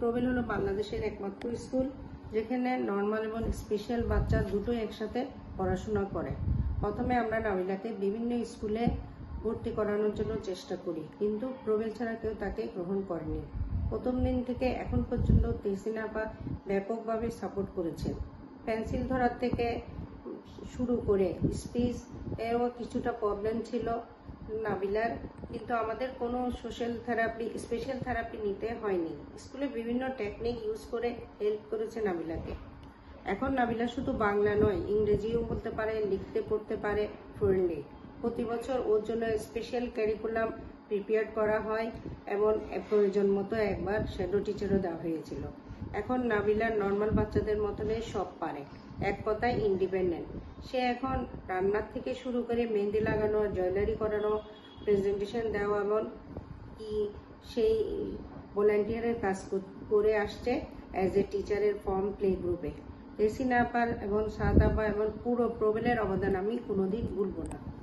Probable হলো বাংলাদেশের একমাত্র স্কুল যেখানে নর্মাল এবং স্পেশাল বাচ্চা দুটোই একসাথে পড়াশোনা করে। প্রথমে আমরা নাবিলাকে বিভিন্ন স্কুলে ভর্তি করানোর জন্য চেষ্টা করি, কিন্তু প্রবেল ছাড়া কেউ তাকে গ্রহণ করেনি। প্রথম দিন থেকে এখন পর্যন্ত তেহসিন আপা ব্যাপকভাবে সাপোর্ট করেছেন। পেন্সিল ধরার থেকে শুরু করে স্পিচ এরও কিছুটা প্রবলেম ছিল নাবিলার, কিন্তু আমাদের কোনো স্পেশাল থেরাপি নিতে হয়নি। স্কুলে বিভিন্ন টেকনিক ইউজ করে হেল্প করেছে নাবিলাকে। এখন নাবিলা শুধু বাংলা নয়, ইংরেজিও বলতে পারে, লিখতে পড়তে পারে ফ্লুয়েন্টলি। প্রতি বছর ওর জন্য স্পেশাল ক্যারিকুলাম প্রিপেয়ার করা হয় এবং প্রয়োজন মতো একবার শ্যাডো টিচারও দেওয়া হয়েছিল। এখন নাবিলা নর্মাল বাচ্চাদের মতনই সব পারে, এক কথায় ইন্ডিপেন্ডেন্ট। সে এখন রান্নার থেকে শুরু করে মেহেন্দি লাগানো, জুয়েলারি করানো, প্রেজেন্টেশন দেওয়া এবং সেই ভলান্টিয়ারের কাজ করে আসছে অ্যাজ এ টিচারের ফর্ম প্লে গ্রুপে। তেহসিন আপা এবং সাদ আপা এবং পুরো প্রবেলের অবদান আমি কোনোদিন ভুলব না।